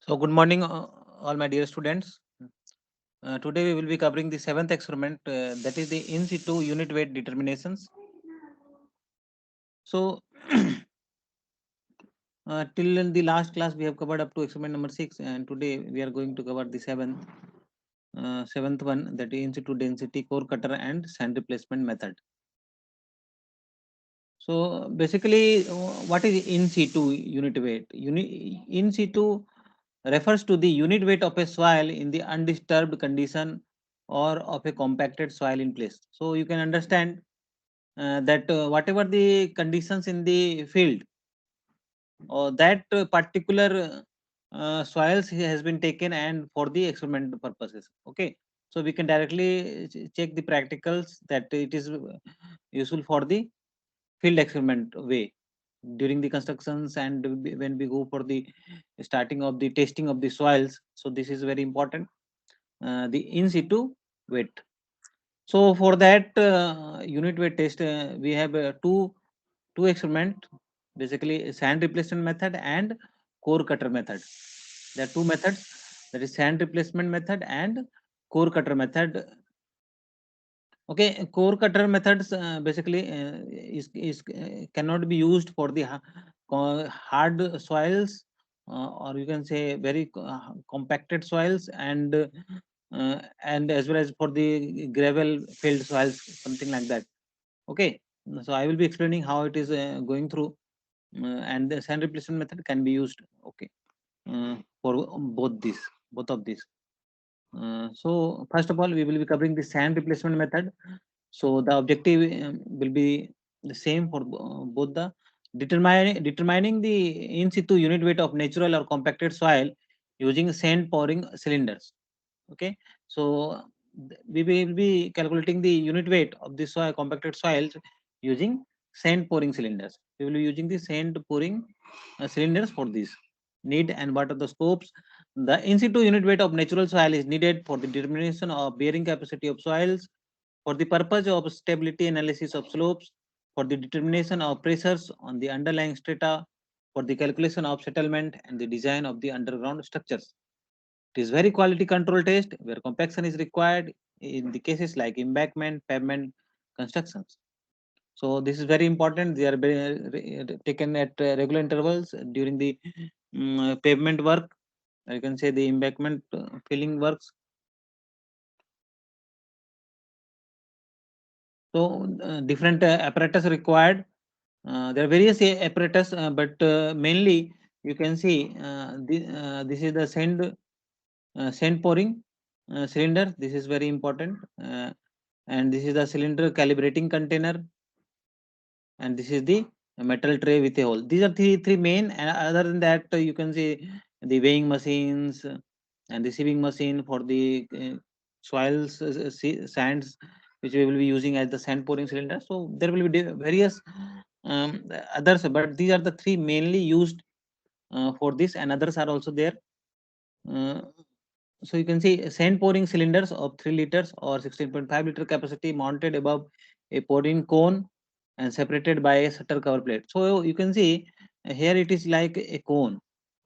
So, good morning, all my dear students. Today we will be covering the seventh experiment, that is the in situ unit weight determinations. So, till the last class we have covered up to experiment number 6, and today we are going to cover the seventh one, that is in situ density core cutter and sand replacement method. So, basically, what is in situ unit weight? In situ refers to the unit weight of a soil in the undisturbed condition or of a compacted soil in place. So you can understand that whatever the conditions in the field or that particular soils has been taken and for the experimental purposes. Okay, so we can directly check the practicals that it is useful for the field experiment way during the constructions and when we go for the starting of the testing of the soils. So this is very important, the in situ weight. So for that unit weight test, we have two experiment, basically sand replacement method and core cutter method. There are two methods, that is sand replacement method and core cutter method. Okay, core cutter methods basically cannot be used for the hard soils, or you can say very compacted soils, and as well as for the gravel filled soils, something like that. Okay, so I will be explaining how it is going through, and the sand replacement method can be used. Okay, for both of these. So first of all, we will be covering the sand replacement method. So the objective will be the same for both the determining the in situ unit weight of natural or compacted soil using sand pouring cylinders. Okay, so we will be calculating the unit weight of the soil compacted soils using sand pouring cylinders. We will be using the sand pouring cylinders for this. Need and what are the scopes? The in situ unit weight of natural soil is needed for the determination of bearing capacity of soils, for the purpose of stability analysis of slopes, for the determination of pressures on the underlying strata, for the calculation of settlement and the design of the underground structures. It is very quality control test where compaction is required in the cases like embankment, pavement constructions. So this is very important. They are taken at regular intervals during the pavement work. You can say the embankment filling works. So different apparatus required. There are various apparatus, but mainly you can see this is the sand pouring cylinder. This is very important, and this is the cylinder calibrating container, and this is the metal tray with a hole. These are three main, and other than that you can see the weighing machines and the sieving machine for the soils, sands, which we will be using as the sand pouring cylinder. So there will be various others, but these are the three mainly used for this, and others are also there. uh, so you can see sand pouring cylinders of 3 liters or 16.5 liter capacity mounted above a pouring cone and separated by a shutter cover plate. So you can see here it is like a cone,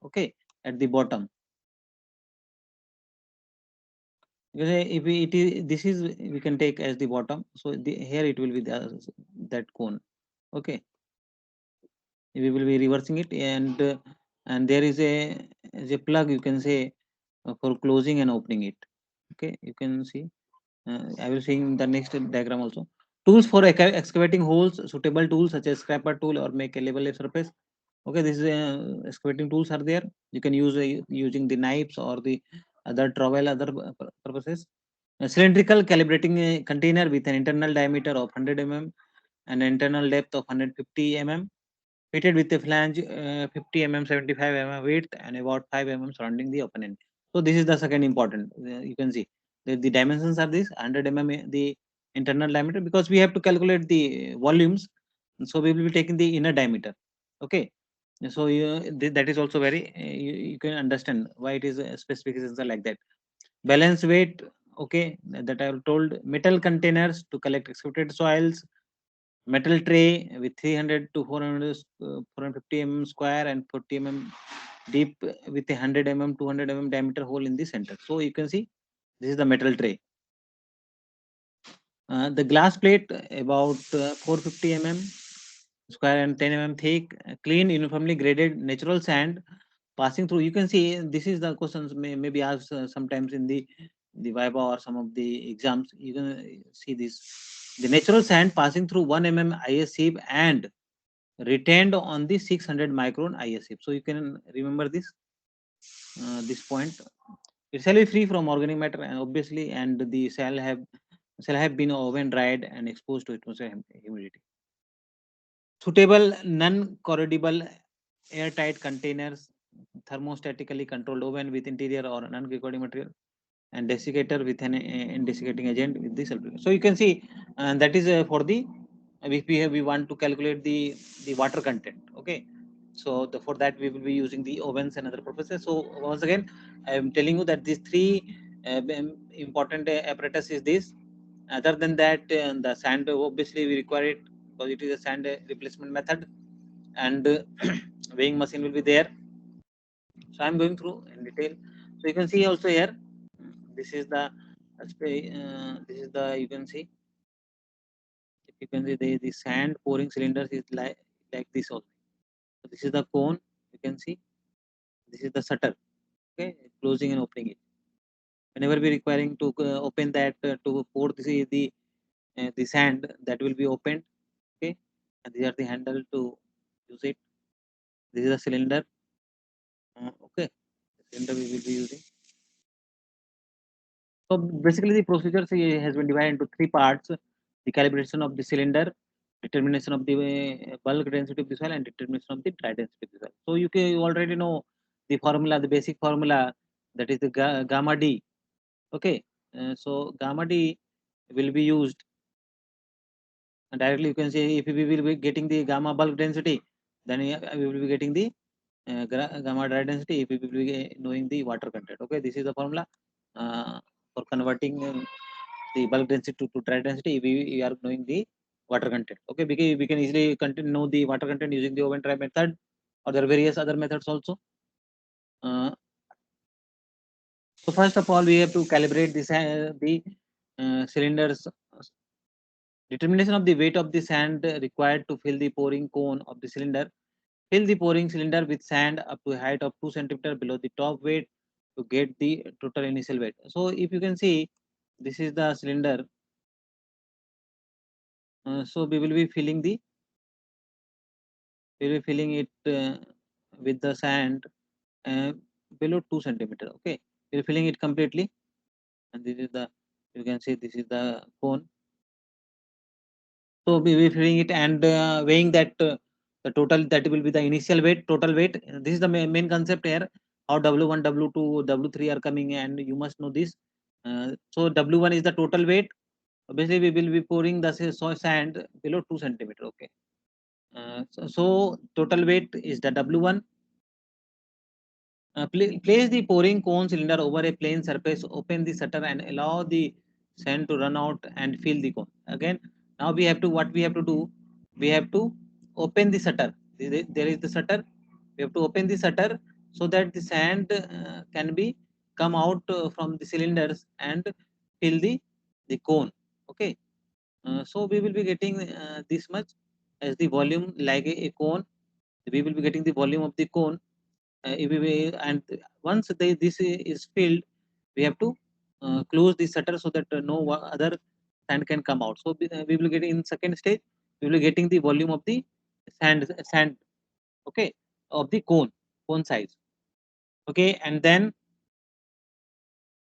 okay, at the bottom. Because if it is, this is, we can take as the bottom. So here it will be that cone. Okay, we will be reversing it, and there is a plug, you can say, for closing and opening it. Okay, you can see. I will see in the next diagram also. Tools for excavating holes, suitable tools such as scraper tool or make a level surface. Okay, this is excavating tools are there. You can use using the knives or the other trowel, other purposes. A cylindrical calibrating container with an internal diameter of 100 mm and internal depth of 150 mm, fitted with a flange 50 mm, 75 mm width and about 5 mm surrounding the open end. So this is the second important. You can see the dimensions are this 100 mm the internal diameter, because we have to calculate the volumes. So we will be taking the inner diameter. Okay. So that is also very you can understand why it is specifications are like that. Balance weight, okay, that I have told. Metal containers to collect excavated soils, metal tray with 300 to 400 450 mm square and 40 mm deep with a 100 mm, 200 mm diameter hole in the center. So you can see this is the metal tray. The glass plate about 450 mm square and 10 mm thick, clean, uniformly graded natural sand passing through. You can see this is the questions may be asked sometimes in the Viva or some of the exams. You can see this. The natural sand passing through 1 mm IS sieve and retained on the 600 micron IS sieve. So you can remember this point. It shall be free from organic matter and obviously, and the shall have been oven dried and exposed to atmospheric humidity. Suitable non-corrodible airtight containers, thermostatically controlled oven with interior or non-corrodible material, and desiccator with an desiccating agent with the sulfur. So you can see that is for the if we want to calculate the water content. Okay, so for that we will be using the ovens and other purposes. So once again, I am telling you that these three important apparatus is this. Other than that, the sand obviously we require it because it is a sand replacement method, and weighing machine will be there. So I'm going through in detail. So you can see also here, this is the you can see, if you can see the sand pouring cylinders is like this also. So this is the cone. You can see this is the shutter. Okay, closing and opening it. Whenever we requiring to open that to pour the sand, that will be opened. Okay, and these are the handle to use it. This is a cylinder. Okay, the cylinder we will be using. So basically, the procedure has been divided into three parts: the calibration of the cylinder, determination of the bulk density of the soil, and determination of the dry density of the soil. So you already know the formula, the basic formula, that is the gamma D. Okay, so gamma D will be used directly. You can say if we will be getting the gamma bulk density, then we will be getting the gamma dry density if we will be knowing the water content. Okay, this is the formula for converting the bulk density to dry density. We are knowing the water content. Okay, because we can easily know the water content using the oven dry method, or there are various other methods also. So first of all, we have to calibrate the cylinders. Determination of the weight of the sand required to fill the pouring cone of the cylinder. Fill the pouring cylinder with sand up to a height of 2 centimeter below the top weight to get the total initial weight. So if you can see, this is the cylinder. So we will be filling it with the sand uh, below 2 centimeter. Okay, we're filling it completely, and this is the, you can see this is the cone. So we will be filling it and weighing that the total, that will be the initial weight, total weight. This is the main concept here. How W1, W2, W3 are coming, and you must know this. So W1 is the total weight. Obviously, we will be pouring the sand below 2 centimeter. Okay. So total weight is the W1. Place the pouring cone cylinder over a plane surface, open the shutter and allow the sand to run out and fill the cone. Again, now what we have to do, we have to open the shutter. There is the shutter. We have to open the shutter so that the sand can be come out from the cylinders and fill the cone. Okay. So we will be getting this much as the volume like a cone. We will be getting the volume of the cone if and once this is filled, we have to close the shutter so that no other sand can come out. So we will get in second stage, we will be getting the volume of the sand. Okay, of the cone size. Okay, and then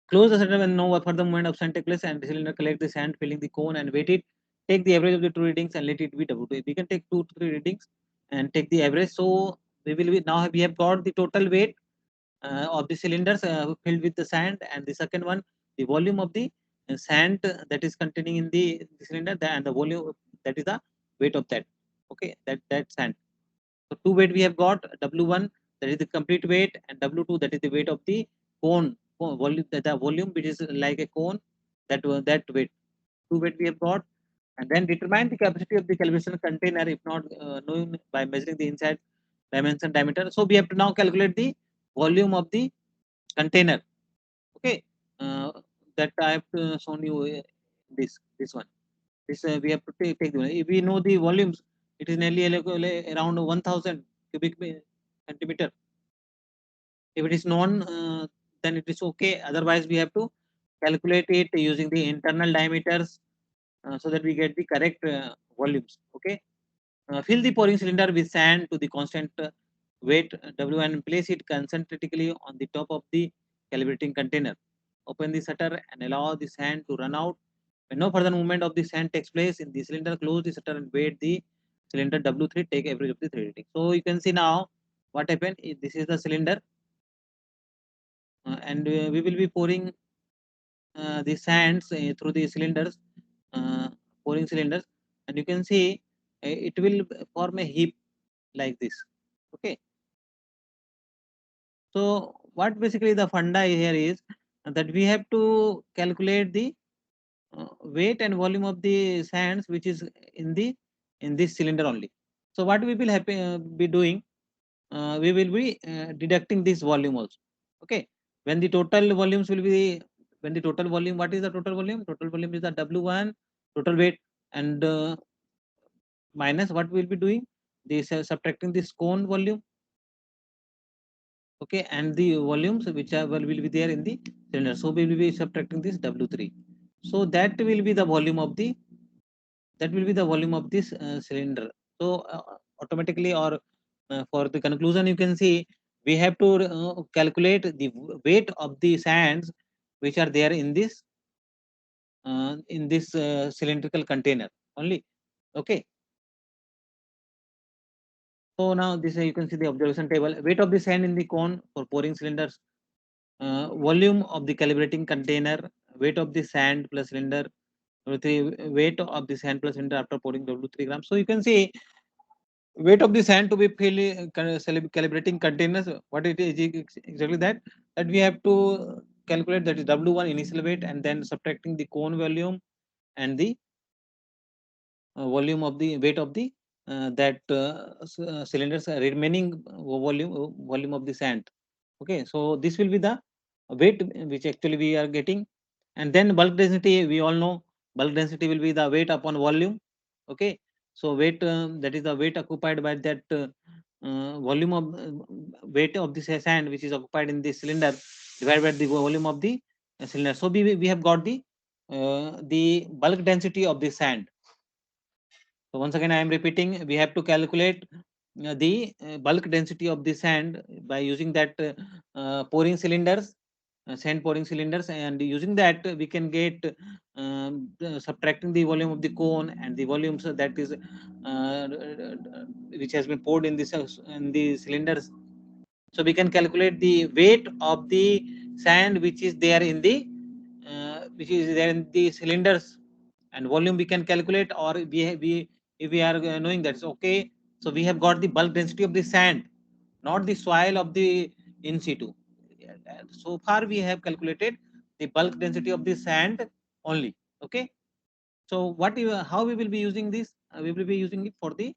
close the shutter when no further movement of sand takes place, and the cylinder collect the sand filling the cone and weight it. Take the average of the two readings and let it be W2. We can take 2 to 3 readings and take the average. So now we have got the total weight of the cylinders filled with the sand, and the second one, the volume of the sand that is containing in the cylinder, and the volume, that is the weight of that. Okay, that sand. So two weight we have got: W1, that is the complete weight, and W2, that is the weight of the cone volume, the volume which is like a cone, that weight. Two weight we have got, and then determine the capacity of the calibration container if not known by measuring the inside dimension, diameter. So we have to now calculate the volume of the container. Okay, that I have shown you this one. This we have to take the one. If we know the volumes, it is nearly around 1000 cubic centimeter. If it is known, then it is okay. Otherwise, we have to calculate it using the internal diameters so that we get the correct volumes. Okay. Fill the pouring cylinder with sand to the constant weight W and place it concentrically on the top of the calibrating container. Open the shutter and allow the sand to run out. When no further movement of the sand takes place in the cylinder, close the shutter and wait the cylinder W3, take average of the 3 reading. So you can see now what happened. This is the cylinder, and we will be pouring the sands through the cylinders, uh, pouring cylinders, and you can see it will form a heap like this. Okay. So what basically the funda here is that we have to calculate the weight and volume of the sands which is in the in this cylinder only. So what we will be doing, we will be deducting this volume also. Okay, when the total volumes will be, when the total volume, what is the total volume? Total volume is the W1 total weight, and minus what we will be doing, this subtracting this cone volume. Okay, and the volumes which are will be there in the cylinder, so we will be subtracting this W3. So that will be the volume of the, that will be the volume of this cylinder. So automatically, or for the conclusion, you can see we have to calculate the weight of the sands which are there in this cylindrical container only. Okay. So now this you can see the observation table. Weight of the sand in the cone for pouring cylinders, volume of the calibrating container, weight of the sand plus cylinder, the weight of the sand plus cylinder after pouring W3 grams. So you can see weight of the sand to be calibrating containers. What it is exactly that we have to calculate, that is W1 initial weight, and then subtracting the cone volume and the volume of the weight of the that cylinders remaining volume of the sand. Okay, so this will be the weight which actually we are getting, and then bulk density, we all know bulk density will be the weight upon volume. Okay, so weight, that is the weight occupied by that volume of weight of the sand which is occupied in the cylinder divided by the volume of the cylinder. So we have got the bulk density of the sand. So once again, I am repeating, we have to calculate the bulk density of the sand by using that pouring cylinders, sand pouring cylinders, and using that we can get subtracting the volume of the cone and the volumes that is which has been poured in the cylinders. So we can calculate the weight of the sand which is there in the cylinders, and volume we can calculate, or we if we are knowing that, okay. So we have got the bulk density of the sand, not the soil of the in situ. So far we have calculated the bulk density of the sand only. Okay. So how we will be using this? We will be using it for the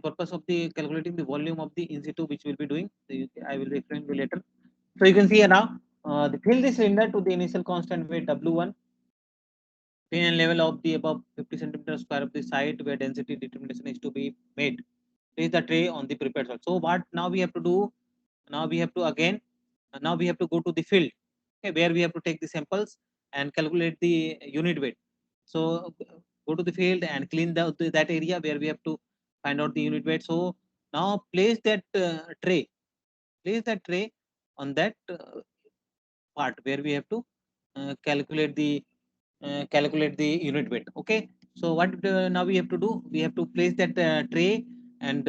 purpose of the calculating the volume of the in situ, which we'll be doing. So I will explain you later. So you can see here now, fill the cylinder to the initial constant weight W1, clean and level of the above 50 centimeter square of the site where density determination is to be made. Place the tray on the prepared soil. So what now we have to do? Now we have to again, now we have to go to the field, okay, where we have to take the samples and calculate the unit weight. So go to the field and clean that area where we have to find out the unit weight. So now place that tray on that part where we have to calculate the unit weight. Okay, so what now we have to do, we have to place that tray and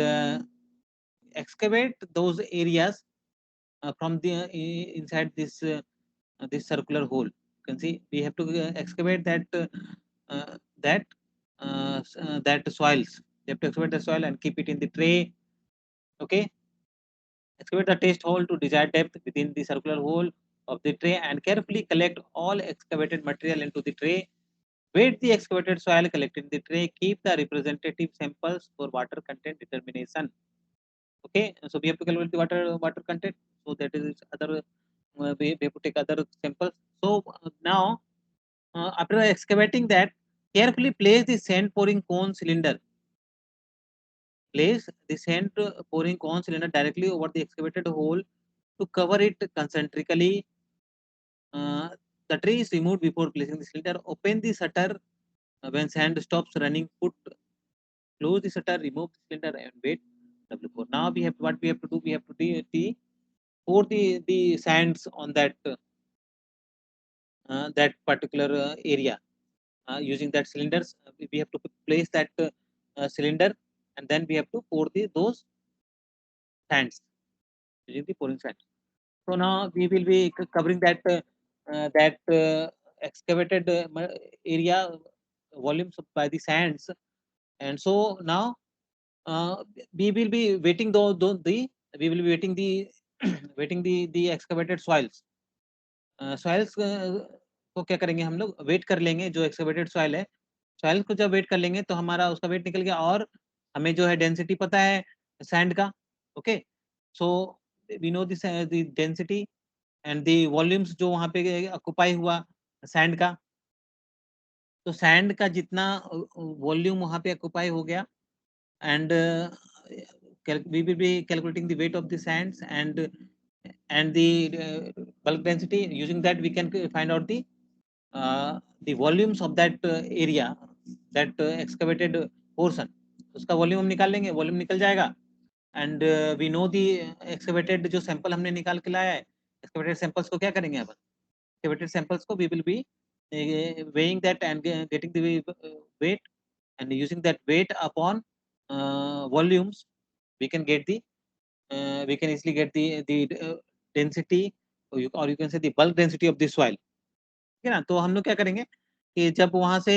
excavate those areas from the inside this circular hole. You can see we have to excavate that that soils. You have to excavate the soil and keep it in the tray. Okay, excavate the test hole to desired depth within the circular hole of the tray and carefully collect all excavated material into the tray. Weight the excavated soil collected in the tray. Keep the representative samples for water content determination. Okay, so we have to calculate the water content. So that is other we have to take other samples. So now after excavating that, carefully place the sand pouring cone cylinder. Place the sand pouring cone cylinder directly over the excavated hole to cover it concentrically. Uh, the tray is removed before placing the cylinder. Open the shutter when sand stops running. Put close the shutter, remove the cylinder, and wait. W4. Now we have what we have to do. We have to pour the sands on that particular area using that cylinders. We have to place that cylinder, and then we have to pour those sands using the pouring sand. So now we will be covering that excavated area volumes by the sands, and so now uh, we will be waiting the we will be waiting the waiting the excavated soils. Soils को क्या करेंगे हम लोग wait कर लेंगे जो excavated soil है soil को जब वेट कर लेंगे तो हमारा उसका वेट निकल गया और हमें जो है डेंसिटी पता है सैंड का okay so we know this the density and the volumes जो वहाँ पे ऑक्युपाई हुआ सैंड का तो सैंड का जितना वॉल्यूम वहाँ पे ऑक्युपाई हो गया and we will be calculating the weight of the sands and the bulk density. Using that we can find out the volumes of that area, that excavated portion. उसका volume हम निकाल लेंगे volume निकल जाएगा and we know the excavated जो sample हमने निकाल के लाया है एक्सकेवेटेड सैंपल्स को क्या करेंगे अपन एक्सकेवेटेड सैंपल्स को we will be weighing that and getting the weight and using that weight upon volumes we can get the we can easily get the density or you can say the bulk density of the soil ठीक है ना तो हम लोग क्या करेंगे कि जब वहां से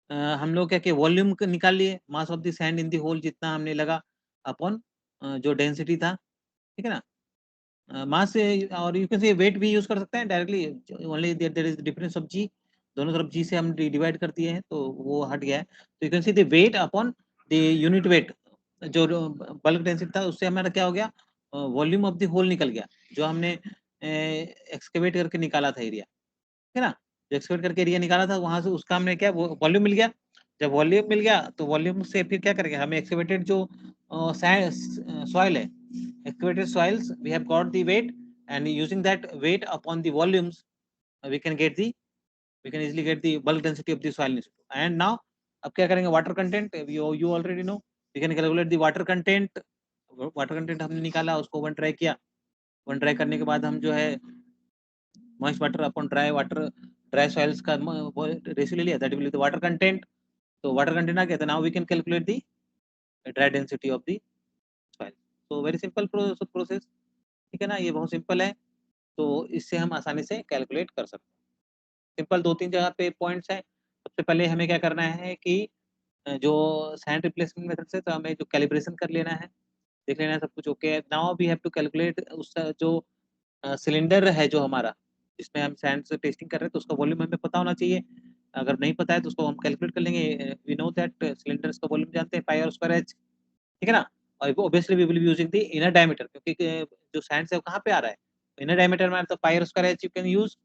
हम लोग क्या कि वॉल्यूम निकाल लिए mass of the sand in the hole जितना हमने लगा अपॉन जो डेंसिटी था ठीक है ना मास और यू कैन से वेट भी यूज कर सकते हैं directly only there is difference of G दोनों तरफ जी से हम डिवाइड कर दिए हैं तो वो हट गया है तो you can see the wait upon the unit weight जो बल्क डेंसिटी था उससे हमारा क्या हो गया वॉल्यूम ऑफ द होल निकल गया जो हमने एक्सकेवेट करके निकाला था एरिया है ना जो एक्सपेक्ट करके एरिया निकाला था वहां से उसका हमने क्या वॉल्यूम मिल गया जब वॉल्यूम मिल गया तो वॉल्यूम से फिर क्या करेंगे हमें एक्सकेवेटेड जो सॉइल है excavated soils we have got the weight and using that weight upon the volumes we can get the we can easily get the bulk density of the soil and now अब क्या करेंगे water content you already know we can calculate the water content हमने निकाला उसको one dry किया one dry करने के बाद हम जो है moist water upon dry soils का रेशियो ले लिया that will be the water content तो वाटर कंटेंट आ गया तो now we can calculate the dry density of the soil so very simple process ठीक है ना ये बहुत सिंपल है तो इससे हम आसानी से कैलकुलेट कर सकते हैं सिंपल दो तीन जगह पे पॉइंट्स हैं सबसे पहले हमें क्या करना है कि जो सैंड रिप्लेसमेंट मेथड से तो हमें जो कैलिब्रेशन कर लेना है देख लेना है सब कुछ ओके है now we have to calculate उस जो सिलेंडर है जो हमारा जिसमें हम सैंड से टेस्टिंग कर रहे हैं तो उसका वॉल्यूम हमें पता होना चाहिए अगर नहीं पता है तो उसको हम कैलकुलेट कर लेंगे वी नो दैट सिलेंडर्स का वॉल्यूम जानते हैं पाई और स्क्वायर एच ठीक है ना और obviously we will be using the inner diameter क्योंकि जो सैंड है वो कहाँ पे आ रहा है इनर डायमीटर में तो पाई और square H U can use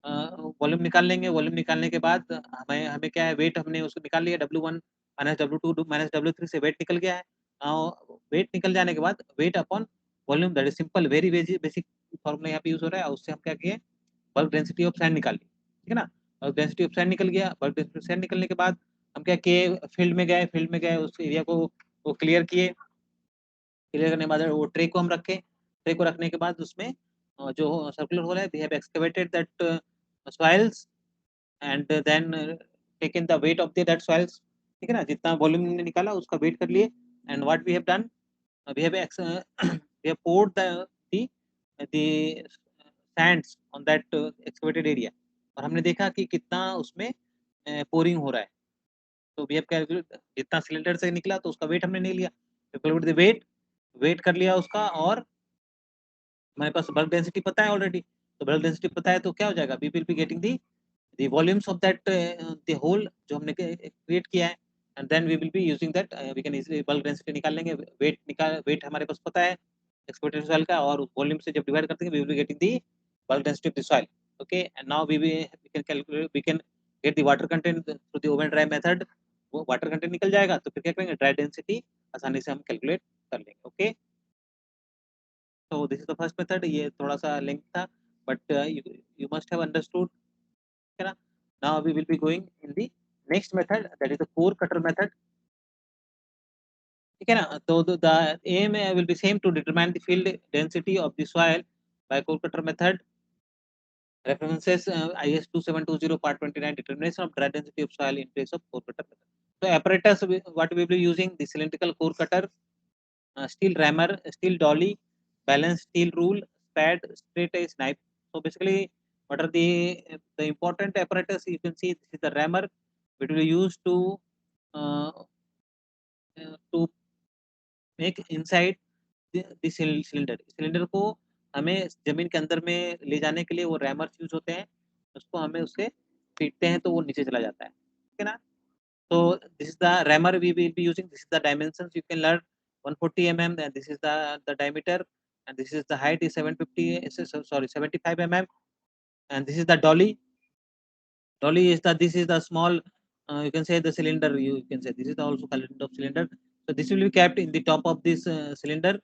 volume निकाल लेंगे वॉल्यूम निकालने के बाद हमें हमें क्या है वेट हमने उसको निकाल लिया W1 -W2 -W3 से वेट निकल गया है वेट निकल जाने के बाद weight upon volume that is simple very basic formula यहाँ पे यूज हो रहा है उससे हम क्या किए बल्क डेंसिटी ऑफ सैंड निकाल ली ठीक है ना बल्क डेंसिटी ऑफ सैंड निकल गया बल्क डेंसिटी ऑफ सैंड निकलने के बाद हम क्या किए फील्ड में गए उस एरिया को वो क्लियर किए क्लियर करने के बाद वो ट्रे को हम रखे ट्रे को रखने के बाद उसमें जो सर्कुलर होल है we have excavated that soils and then taken the weight of that soils ठीक है ना जितना वॉल्यूम हमने निकाला उसका वेट कर लिए and what we have done we have we have poured the sands on that excavated area और हमने देखा कि कितना उसमें पोरिंग हो रहा है तो वी हैव कैलकुलेट जितना सिलेंडर से निकला तो उसका वेट हमने नहीं लिया कैलकुलेट द वेट कर लिया उसका और हमारे पास बल्क डेंसिटी पता है ऑलरेडी तो बल्क डेंसिटी पता है तो क्या हो जाएगा we will be getting the volumes of that the hole जो हमने क्रिएट किया है and then we will be using that. We can easily bulk density निकाल लेंगे, weight हमारे पास पता है expected soil का, और volume से जब divide करते हैं we will be getting the bulk density of the soil. Okay, and now we can calculate, we can get the water content through the oven dry method. वो water content निकल जाएगा तो फिर क्या करेंगे, dry density आसानी से हम calculate कर लेंगे. Okay, so this is the first method. ये थोड़ा सा length था, but you must have understood. है ना? Now we will be going in the next method, that is the core cutter method. ठीक है ना? तो the aim will be same, to determine the field density of the soil by core cutter method. References IS 2720 part 29, determination of dry density of soil in place of core cutter method. So apparatus what we will be using, the cylindrical core cutter, steel rammer, steel dolly, balance steel rule, pad, straight edge knife. So basically, what are the important apparatus? You can see this is the rammer, which will be used uh, to make inside the cylinder. Cylinder को हमें जमीन के अंदर में ले जाने के लिए वो रैमर्स यूज होते हैं, उसको हमें उससे पीटते हैं तो वो नीचे चला जाता है. ठीक है ना? So this is the rammer we will be using. This is the dimensions you can learn, 140 mm, and this is the diameter, and this is the height is 75 mm, and this is the dolly. Dolly is this is the small, you can say the cylinder, you can say this is the also colored of cylinder. So this will be kept in the top of this cylinder.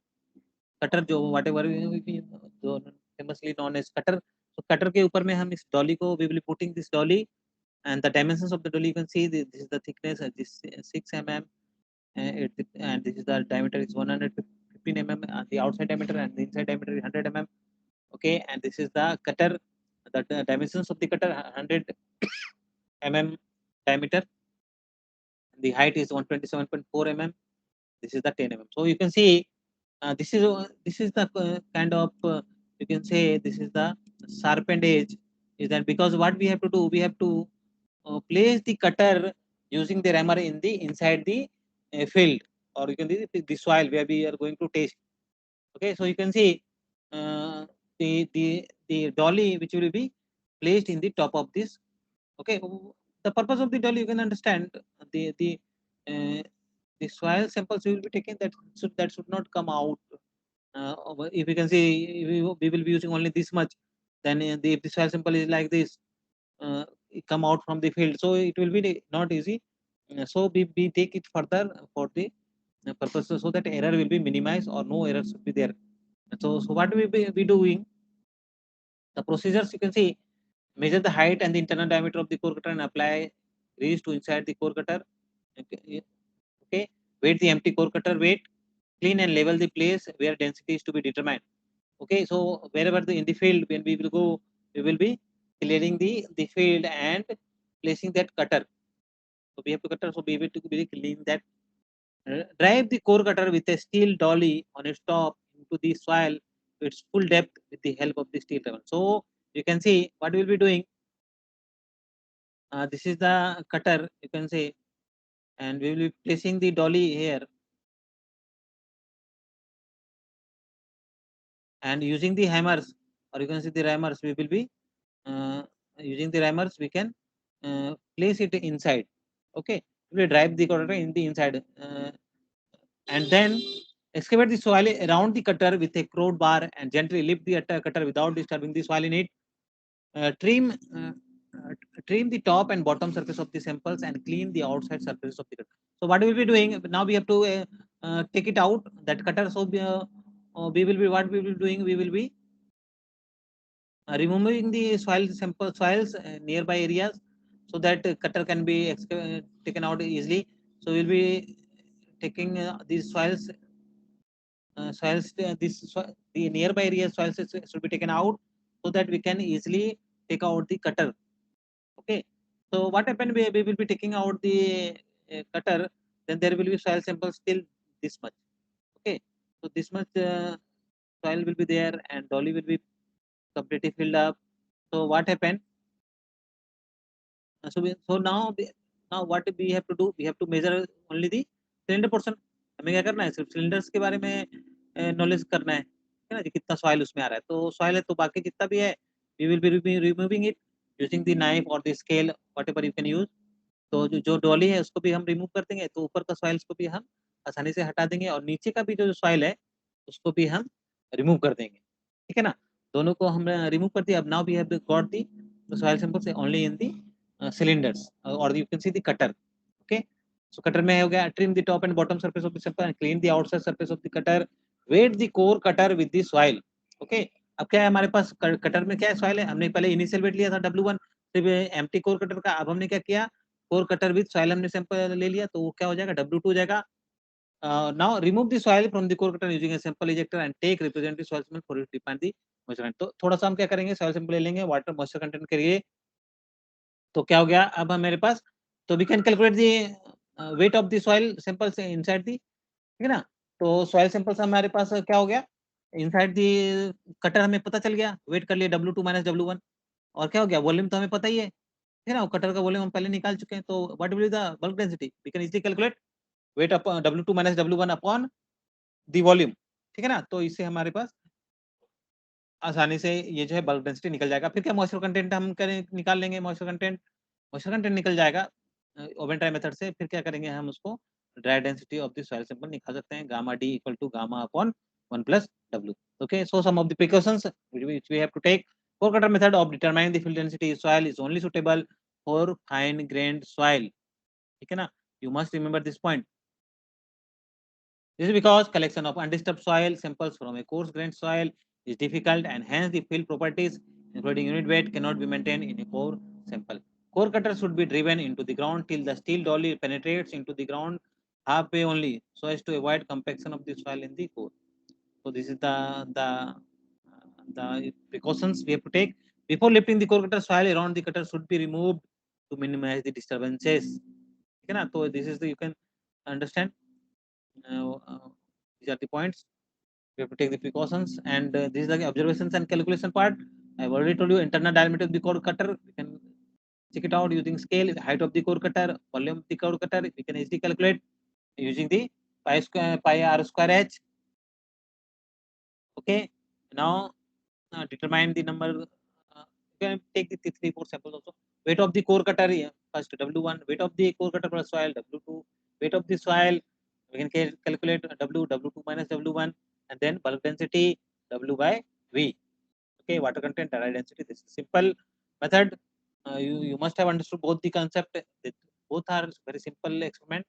Cutter जो whatever जो famously known as cutter. So cutter के ऊपर में हम इस dolly को, we will be putting this dolly, and the dimensions of the dolly you can see, this is the thickness, this 6 mm, and this is the diameter is 115 mm, the outside diameter, and the inside diameter is 100 mm. Okay, and this is the cutter, the dimensions of the cutter 100 mm diameter, the height is 127.4 mm, this is the 10 mm. So you can see this is the kind of you can say this is the sharpened edge. Is that because what we have to do, we have to place the cutter using the rammer in the inside the field, or you can see the soil where we are going to taste. Okay, so you can see uh, the dolly which will be placed in the top of this. Okay, the purpose of the dolly you can understand, uh, the soil samples we will be taking, that should not come out. If you can see, we will be using only this much, then if the soil sample is like this, it come out from the field, so it will be not easy. So we take it further for the purpose, so that error will be minimized or no error should be there. So what we be doing, the procedures you can see, measure the height and the internal diameter of the core cutter and apply grease to inside the core cutter. Okay, okay. Weight the empty core cutter weight, clean and level the place where density is to be determined. Okay, so wherever in the field, when we will go, we will be clearing the field and placing that cutter. So we have to cutter, so we will to be clean that. Drive the core cutter with a steel dolly on its top into the soil to its full depth with the help of the steel driver. So you can see what we will be doing. This is the cutter, you can say, and we will be placing the dolly here, and using the hammers, or you can see the rammers, we will be uh, using the rammers, we can place it inside. Okay, we drive the cutter in the inside, and then excavate the soil around the cutter with a crowbar and gently lift the cutter without disturbing the soil in it. Trim trim the top and bottom surface of the samples and clean the outside surface of the cutter. So what we will be doing now, we have to take it out that cutter. So we will be, what we will be doing, we will be removing the soils nearby areas, so that cutter can be taken out easily. So we'll be taking these soils the nearby area soils should be taken out, so that we can easily take out the cutter. Okay, so what happened, we will be taking out the cutter, then there will be soil samples still this much. Okay, so this much soil will be there, and dolly will be completely filled up. So what happened, so now what we have to do, we have to measure only the cylinder portion. हमें क्या करना है, सिर्फ cylinders के बारे में knowledge करना है ना जी, कितना सॉइल उसमें आ रहा है, तो सॉइल है तो बाकी जितना भी है, we will be removing it using the knife or the scale, whatever you can use. तो जो डॉली है उसको भी हम रिमूव कर देंगे, तो ऊपर का सॉइल्स को भी हम आसानी से हटा देंगे, और नीचे का भी जो सॉइल है उसको भी हम रिमूव कर देंगे, ठीक है ना। दोनों को हमने रिमूव कर दिया। अब now we have got the soil samples only in the cylinders, or you can see the cutter. Okay, so cutter में हो गया, trim the top and bottom surface of the sample and clean the outside surface of the cutter, weight the core cutter with the soil. Okay, अब क्या है हमारे पास cutter में क्या है, सॉइल है। हमने पहले इनिशियल वेट लिया था W1 सिर्फ एम्प्टी कोर कटर का, अब हमने क्या किया, कोर कटर विद सॉइल हमने सैंपल ले लिया, तो वो क्या हो जाएगा, W2 हो जाएगा। Now remove the soil from the core cutter using a sample ejector and take representative soil sample for define the measurement. तो थोड़ा सा हम क्या करेंगे, सॉइल सैंपल ले लेंगे वाटर मॉइस्चर कंटेंट के लिए। तो क्या हो गया अब हमारे पास, तो we can calculate the weight of the soil samples inside the, ठीक है ना। तो सॉइल सैंपल्स हमारे पास क्या हो गया, इनसाइड दी कटर हमें पता चल गया, वेट कर लिया W2 माइनस W1, और क्या हो गया, वॉल्यूम तो हमें पता ही है, ठीक है ना, कटर का वॉल्यूम हम पहले निकाल चुके हैं। तो what will be the bulk density, we can easily calculate weight upon W2 minus W1 upon the volume, ठीक है ना। तो इससे हमारे पास आसानी से ये जो है बल्क डेंसिटी निकल जाएगा। फिर क्या, मॉइस्चर कंटेंट हम करें निकाल लेंगे, मॉइस्चर कंटेंट निकल जाएगा ओवन ड्राई मेथड से। फिर क्या करेंगे, हम उसको dry density of the soil sample निकाल सकते हैं, gamma D equal to gamma upon 1 plus W। Okay, so some of the precautions which we have to take. Core cutter method of determining the field density of soil is only suitable for fine grained soil, ठीक है ना, you must remember this point. This is because collection of undisturbed soil samples from a coarse grained soil is difficult, and hence the field properties, including unit weight, cannot be maintained in a core sample. Core cutter should be driven into the ground till the steel dolly penetrates into the ground halfway only, so as to avoid compaction of the soil in the core. So this is the precautions we have to take before lifting the core cutter. Soil around the cutter should be removed to minimize the disturbances. Okay, na? So this is the, you can understand. These are the points. We have to take the precautions, and these are the observations and calculation part. I've already told you internal diameter of the core cutter. We can check it out using scale, height of the core cutter, volume of the core cutter. We can easily calculate using the pi r square h. Okay, now determine the number. You can take the 3-4 samples also. Weight of the core cutter, first W1, weight of the core cutter plus soil, W2, weight of the soil, we can calculate W2 minus W1, and then bulk density W by V. Okay, water content, dry density. This is simple method. You must have understood both the concept. Both are very simple experiment,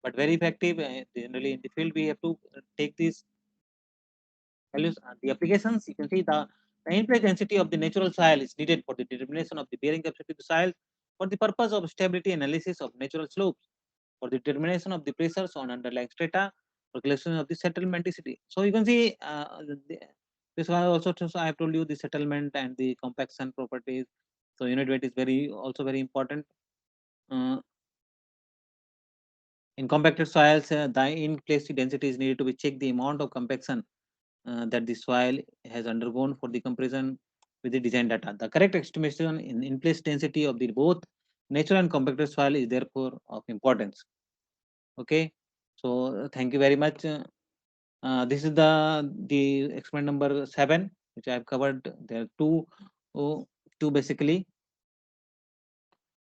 but very effective. Generally in the field, we have to take these values. The applications, you can see the in-place density of the natural soil is needed for the determination of the bearing capacity of the soil, for the purpose of stability analysis of natural slopes, for the determination of the pressures on underlying strata, for calculation of the settlement density. So you can see this one also. So I have told you the settlement and the compaction properties. So unit weight is very important. Uh, in compacted soils, the in-place density is needed to be checked the amount of compaction that the soil has undergone for the comparison with the design data. The correct estimation in place density of the both natural and compacted soil is therefore of importance. Okay, so thank you very much. This is the experiment number 7, which I have covered. There are oh, two basically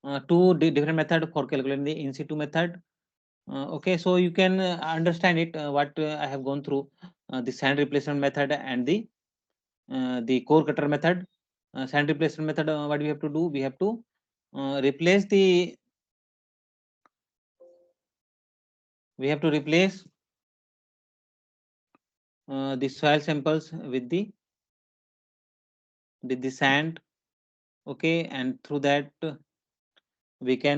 different method for calculating the in situ method. Okay, so you can understand it what I have gone through the sand replacement method and the core cutter method. Sand replacement method, what we have to do, we have to replace the soil samples with the sand. Okay, and through that we can